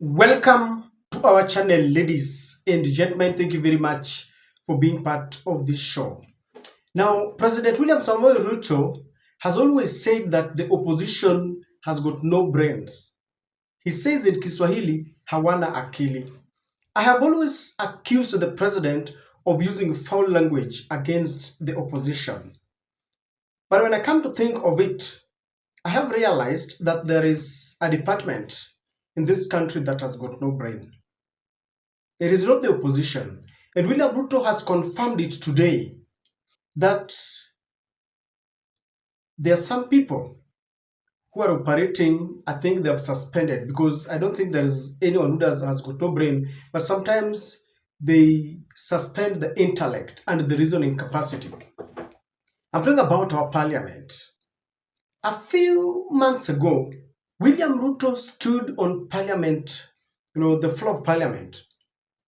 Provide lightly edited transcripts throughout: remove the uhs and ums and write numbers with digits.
Welcome to our channel, ladies and gentlemen. Thank you very much for being part of this show. Now, President William Samoei Ruto has always said that the opposition has got no brains. He says in Kiswahili, hawana akili. I have always accused the president of using foul language against the opposition. But when I come to think of it, I have realized that there is a department in this country that has got no brain. It is not the opposition. And William Ruto has confirmed it today that there are some people who are operating, I think they have suspended, because I don't think there is anyone who has got no brain, but sometimes they suspend the intellect and the reasoning capacity. I'm talking about our parliament. A few months ago, William Ruto stood on parliament, the floor of parliament,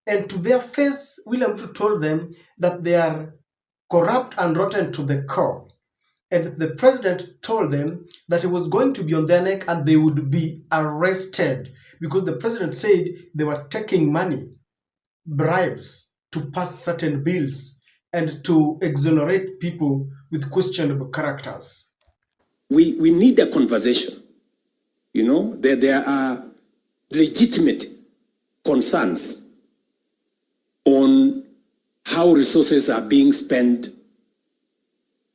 and to their face, William Ruto told them that they are corrupt and rotten to the core. And the president told them that he was going to be on their neck and they would be arrested because the president said they were taking money, bribes to pass certain bills and to exonerate people with questionable characters. We need a conversation. There are legitimate concerns on how resources are being spent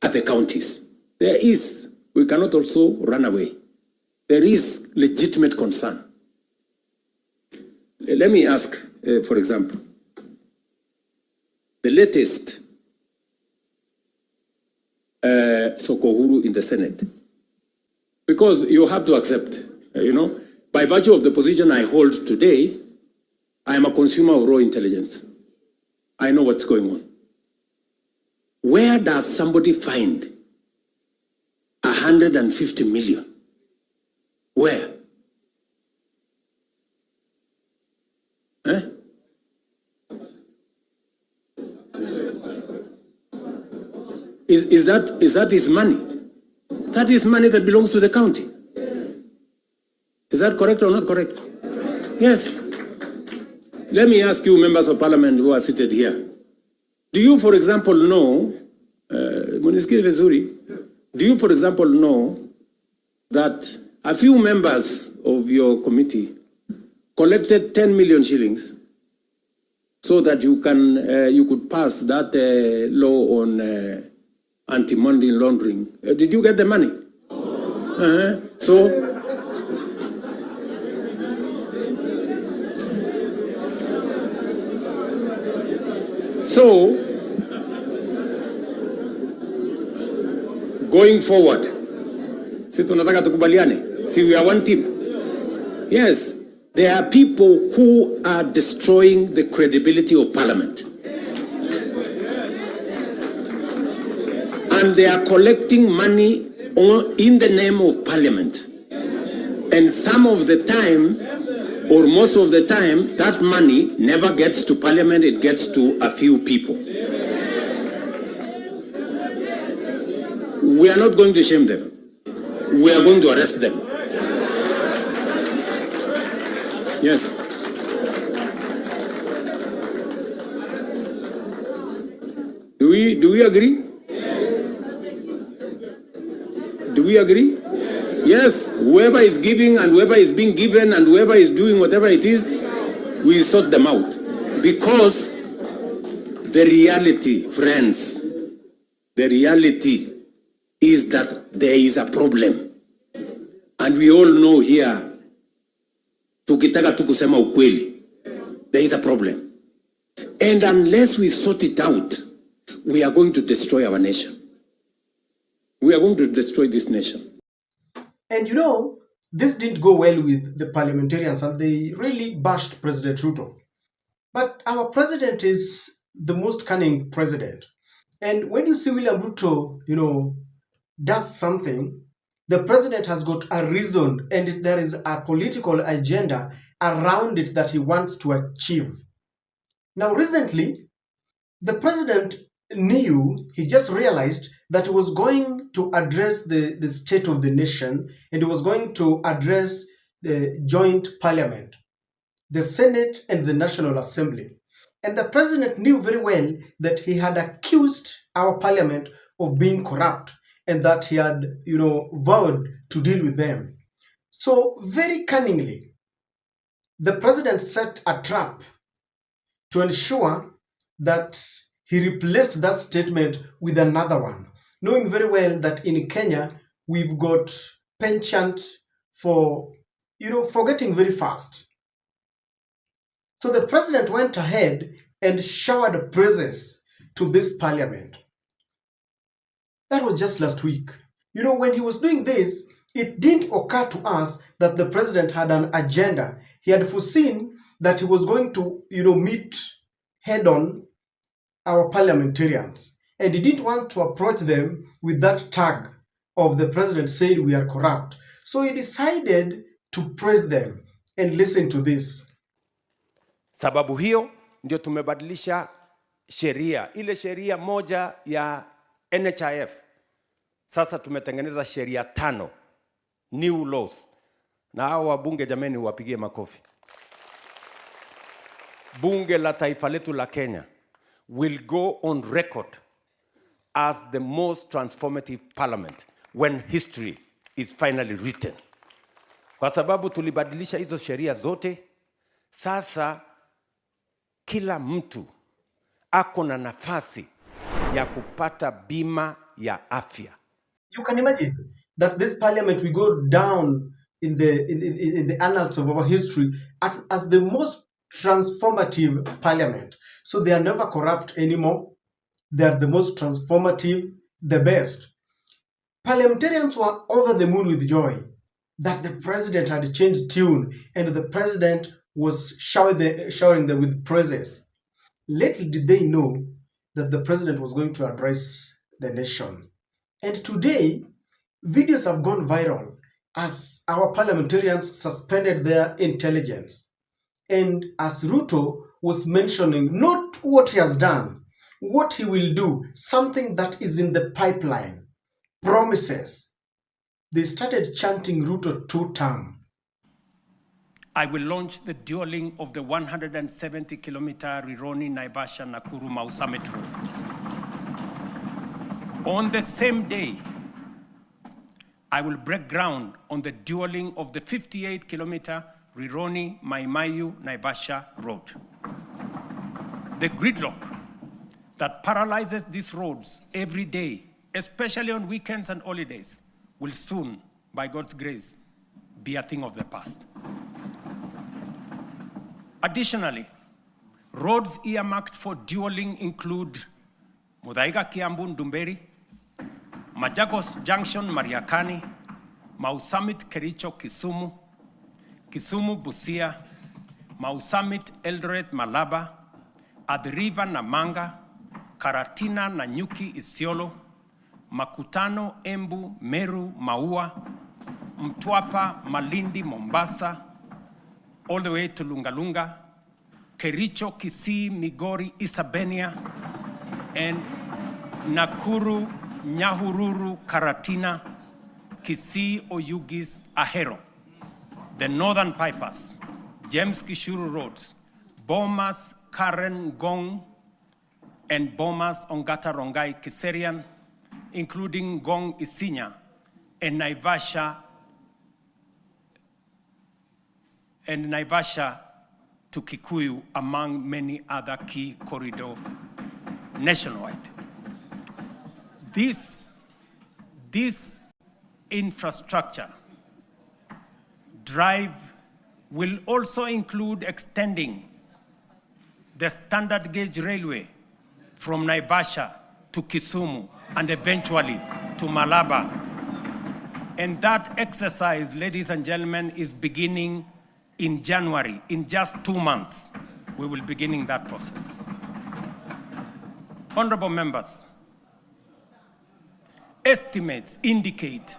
at the counties. There is. We cannot also run away. There is legitimate concern. Let me ask, for example, the latest Sokohuru in the Senate. Because you have to accept, by virtue of the position I hold today, I am a consumer of raw intelligence. I know what's going on. Where does somebody find 150 million? Where? Is that his money? That is money that belongs to the county. Yes. Is that correct or not correct? Yes. Let me ask you, members of parliament who are seated here. Do you, for example, know, do you, for example, know that a few members of your committee collected 10 million shillings so that you could pass that law on anti-money laundering? Did you get the money? So, going forward, si tunataka tukubaliane, si we are one team. Yes, there are people who are destroying the credibility of parliament. And they are collecting money in the name of parliament. And some of the time, or most of the time, that money never gets to parliament, it gets to a few people. We are not going to shame them. We are going to arrest them. Yes. Do we agree? Do we agree? Yes. Whoever is giving and whoever is being given and whoever is doing whatever it is, we sort them out. Because the reality, friends, the reality is that there is a problem. And we all know here, tukitaka tu kusema ukweli, there is a problem. And unless we sort it out, we are going to destroy our nation. We are going to destroy this nation. And this didn't go well with the parliamentarians and they really bashed President Ruto. But our president is the most cunning president. And when you see William Ruto, does something, the president has got a reason and there is a political agenda around it that he wants to achieve. Now, recently, the president he just realized that he was going to address the state of the nation and he was going to address the joint parliament. the Senate, and the National Assembly. And the president knew very well that he had accused our parliament of being corrupt and that he had, vowed to deal with them. So, very cunningly, the president set a trap to ensure that he replaced that statement with another one, knowing very well that in Kenya we've got penchant for, forgetting very fast. So the president went ahead and showered praises to this parliament. That was just last week. When he was doing this, it didn't occur to us that the president had an agenda. He had foreseen that he was going to, meet head on our parliamentarians. And he didn't want to approach them with that tag of the president said we are corrupt. So he decided to praise them. And listen to this. Sababu hiyo ndio tumebadilisha sheria. Ile sheria moja ya NHIF. Sasa tumetengeneza sheria 5. New laws. Na hao wabunge jameni wapigie makofi. Bunge la taifa letu la Kenya will go on record as the most transformative parliament when history is finally written. Kwa sababu tulibadilisha hizo sheria zote, sasa kila mtu ako na nafasi ya kupata bima ya afya. You can imagine that this parliament will go down in the annals of our history as the most transformative parliament. So they are never corrupt anymore. They are the most transformative, the best. Parliamentarians were over the moon with joy that the president had changed tune and the president was showering them with praises. Little did they know that the president was going to address the nation. And today, videos have gone viral as our parliamentarians suspended their intelligence. And as Ruto was mentioning not what he has done, what he will do, something that is in the pipeline, promises. They started chanting Ruto 2-term. I will launch the dualing of the 170-kilometer Rironi-Naivasha-Nakuru-Mau Summit Road. On the same day, I will break ground on the dualing of the 58-kilometer Rironi-Maimayu-Naivasha Road. The gridlock that paralyzes these roads every day, especially on weekends and holidays, will soon, by God's grace, be a thing of the past. Additionally, roads earmarked for dualing include Muthaiga Kiambu Ndumberi, Majagos Junction Mariakani, Mau Summit Kericho Kisumu, Kisumu Busia, Mau Summit Eldoret Malaba, Athi River Namanga, Karatina Nanyuki Isiolo, Makutano Embu Meru Maua, Mtwapa Malindi Mombasa, all the way to Lungalunga, Kericho Kisii Migori Isabenia, and Nakuru Nyahururu Karatina, Kisii Oyugis Ahero. The northern bypass, James Gishuru roads, Bomas Karen Gong, and Bomas Ongata Rongai Kiserian, including Gong Isinya and Naivasha to Kikuyu, among many other key corridors nationwide. This infrastructure drive will also include extending the standard gauge railway from Naivasha to Kisumu and eventually to Malaba. And that exercise, ladies and gentlemen, is beginning in January. In just 2 months, we will be beginning that process. Honorable members, estimates indicate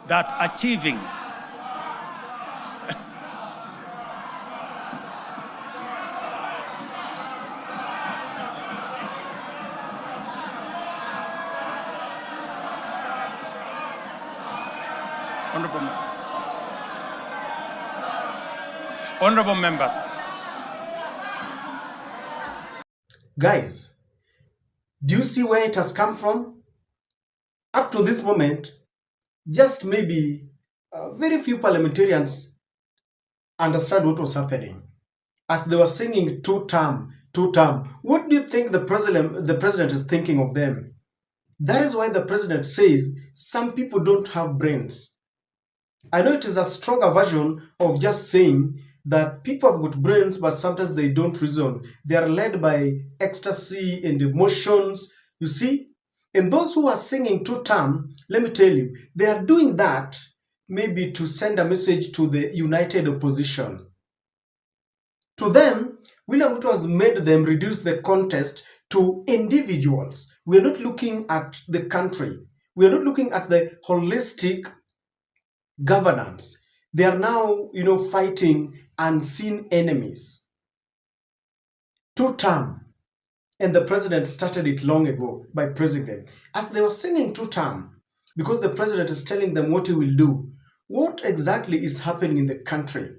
that achieving Honorable members, Guys, do you see where it has come from? Up to this moment, just maybe very few parliamentarians understand what was happening. As they were singing two-term, two-term, what do you think the president is thinking of them? That is why the president says some people don't have brains. I know it is a stronger version of just saying that people have got brains, but sometimes they don't reason. They are led by ecstasy and emotions. You see? And those who are singing two-term, let me tell you, they are doing that maybe to send a message to the united opposition. To them, William Ruto has made them reduce the contest to individuals. We are not looking at the country. We are not looking at the holistic governance. They are now, fighting unseen enemies. Two-term. And the president started it long ago by praising them. As they were singing two-term, because the president is telling them what he will do, what exactly is happening in the country?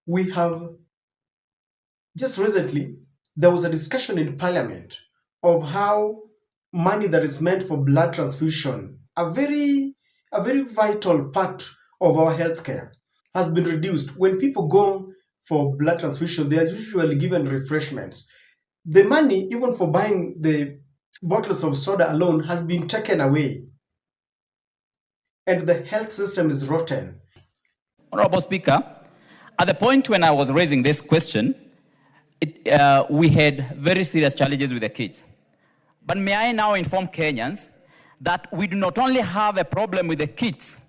We have just recently, there was a discussion in parliament of how money that is meant for blood transfusion, a very vital part of our healthcare, has been reduced. When people go for blood transfusion, they are usually given refreshments. The money, even for buying the bottles of soda alone, has been taken away. And the health system is rotten. Honorable Speaker, at the point when I was raising this question, we had very serious challenges with the kids. But may I now inform Kenyans that we do not only have a problem with the kids,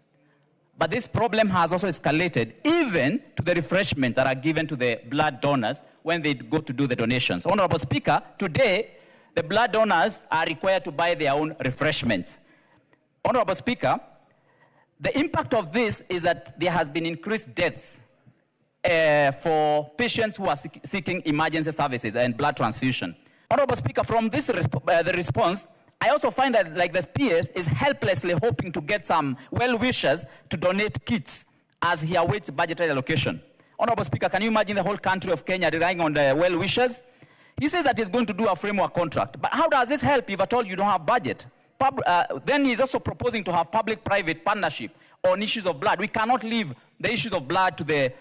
but this problem has also escalated even to the refreshments that are given to the blood donors when they go to do the donations. Honorable Speaker, today, the blood donors are required to buy their own refreshments. Honorable Speaker, the impact of this is that there has been increased deaths for patients who are seeking emergency services and blood transfusion. Honorable Speaker, from this the response, I also find that the PS is helplessly hoping to get some well-wishers to donate kits as he awaits budgetary allocation. Honorable Speaker, can you imagine the whole country of Kenya relying on the well-wishers? He says that he's going to do a framework contract. But how does this help if at all you don't have budget? Then he's also proposing to have public-private partnership on issues of blood. We cannot leave the issues of blood to the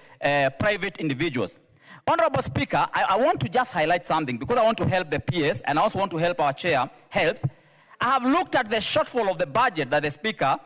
private individuals. Honorable Speaker, I want to just highlight something because I want to help the PS and I also want to help our chair, Health. I have looked at the shortfall of the budget that the Speaker,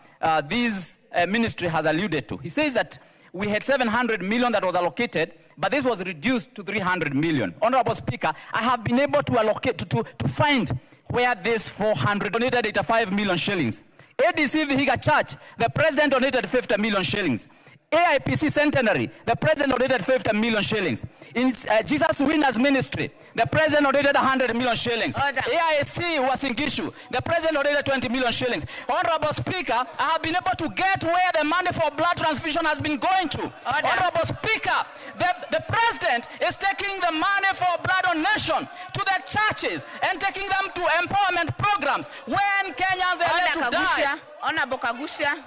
this ministry has alluded to. He says that we had 700 million that was allocated, but this was reduced to 300 million. Honorable Speaker, I have been able to allocate, to find where this 400 donated 85 million shillings. ADC Vihiga Church, the president donated 50 million shillings. AIPC Centenary, the president donated 50 million shillings. In Jesus Winners Ministry, the president donated 100 million shillings. Order. AIC was in issue. The president donated 20 million shillings. Honorable Speaker, I have been able to get where the money for blood transfusion has been going to. Order. Honorable Speaker, the president is taking the money for blood donation to the churches and taking them to empowerment programs when Kenyans are left to die. Honorable Kagusha.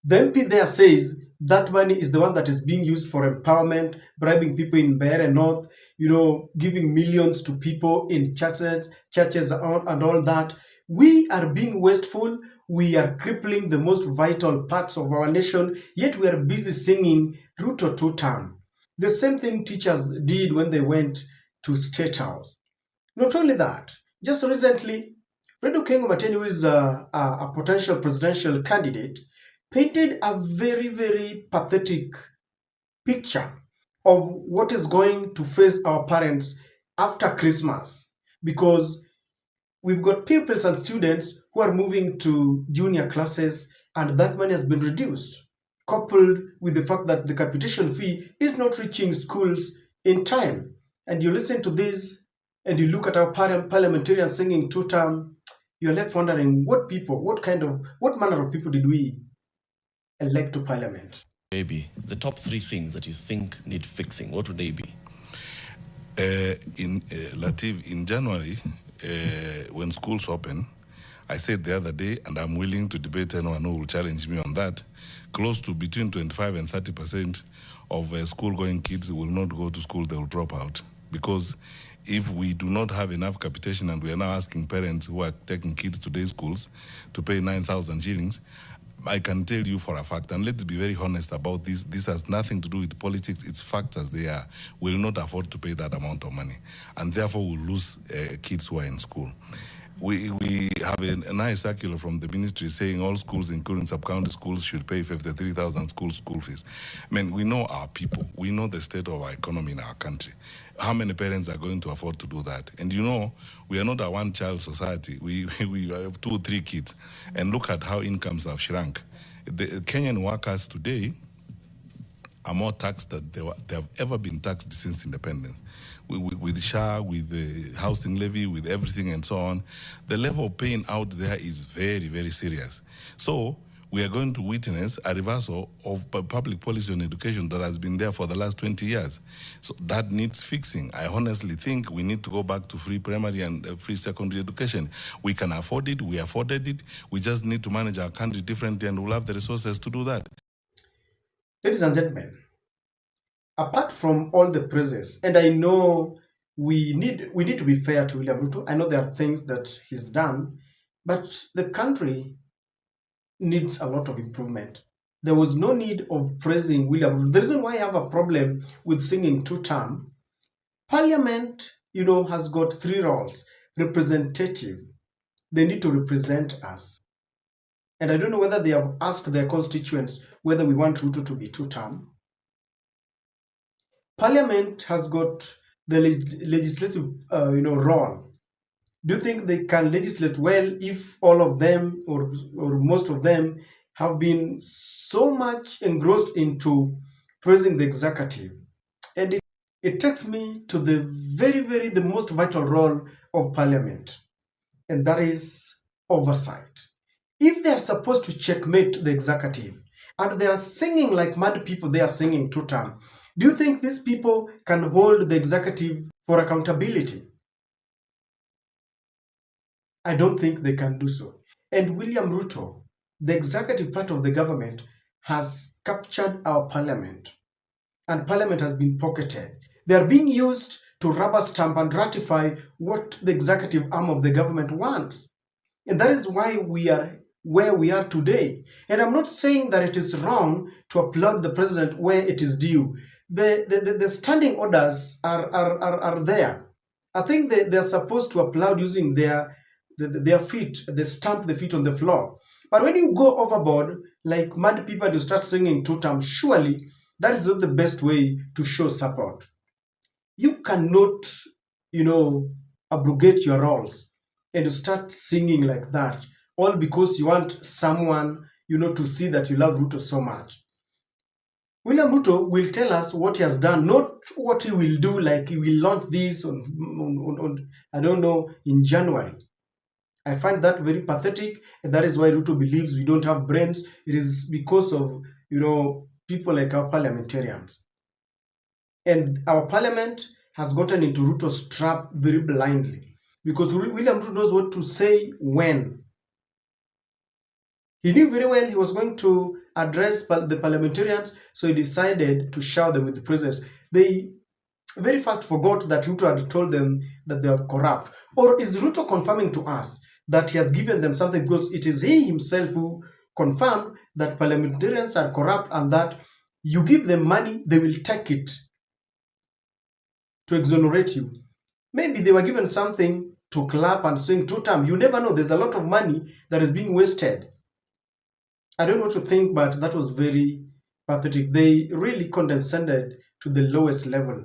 The MP there says that money is the one that is being used for empowerment, bribing people in Mbeere North, giving millions to people in churches and all that. We are being wasteful. We are crippling the most vital parts of our nation, yet we are busy singing Ruto two-term. The same thing teachers did when they went to State House. Not only that, just recently, Fredrick, who is a potential presidential candidate, painted a very, very pathetic picture of what is going to face our parents after Christmas, because we've got pupils and students who are moving to junior classes and that money has been reduced, coupled with the fact that the capitation fee is not reaching schools in time. And you listen to this and you look at our parliamentarians singing two-term, you're left wondering what manner of people did we elect to parliament? Maybe the top three things that you think need fixing, what would they be? Latif, in January, when schools open, I said the other day, and I'm willing to debate anyone who will challenge me on that, close to between 25 and 30% of school-going kids will not go to school, they will drop out. Because if we do not have enough capitation and we are now asking parents who are taking kids to day schools to pay 9,000 shillings, I can tell you for a fact, and let's be very honest about this, this has nothing to do with politics, it's facts as they are, will not afford to pay that amount of money, and therefore will lose kids who are in school. We have a nice circular from the ministry saying all schools, including sub-county schools, should pay 53,000 school fees. I mean, we know our people. We know the state of our economy in our country. How many parents are going to afford to do that? And you know, we are not a one-child society. We have 2 or 3 kids. And look at how incomes have shrunk. The Kenyan workers today are more taxed than they have ever been taxed since independence. With SHA, with the housing levy, with everything and so on, the level of pain out there is very, very serious. So we are going to witness a reversal of public policy on education that has been there for the last 20 years. So that needs fixing. I honestly think we need to go back to free primary and free secondary education. We can afford it, we afforded it, we just need to manage our country differently and we'll have the resources to do that. Ladies and gentlemen, apart from all the praises, and I know we need to be fair to William Ruto. I know there are things that he's done, but the country needs a lot of improvement. There was no need of praising William Ruto. The reason why I have a problem with singing 2-term, Parliament, has got 3 roles. Representative, they need to represent us. And I don't know whether they have asked their constituents whether we want Ruto to be 2-term. Parliament has got the legislative, role. Do you think they can legislate well if all of them or most of them have been so much engrossed into praising the executive? And it takes me to the the most vital role of Parliament, and that is oversight. If they are supposed to checkmate the executive and they are singing like mad people, they are singing 2-term, do you think these people can hold the executive for accountability? I don't think they can do so. And William Ruto, the executive part of the government, has captured our parliament. And parliament has been pocketed. They are being used to rubber stamp and ratify what the executive arm of the government wants. And that is why we are where we are today. And I'm not saying that it is wrong to applaud the president where it is due. The standing orders are there. I think they're supposed to applaud using their feet. They stamp the feet on the floor. But when you go overboard, like mad people, you start singing 2-term, surely that is not the best way to show support. You cannot, abrogate your roles and you start singing like that, all because you want someone, to see that you love Ruto so much. William Ruto will tell us what he has done, not what he will do, like he will launch this on I don't know, in January. I find that very pathetic, and that is why Ruto believes we don't have brains. It is because of, people like our parliamentarians. And our parliament has gotten into Ruto's trap very blindly, because William Ruto knows what to say when. He knew very well he was going to address the parliamentarians, so he decided to shower them with the praises. They very fast forgot that Ruto had told them that they are corrupt. Or is Ruto confirming to us that he has given them something, because it is he himself who confirmed that parliamentarians are corrupt and that you give them money, they will take it to exonerate you. Maybe they were given something to clap and sing 2-term. You never know. There's a lot of money that is being wasted. I don't know what to think, but that was very pathetic. They really condescended to the lowest level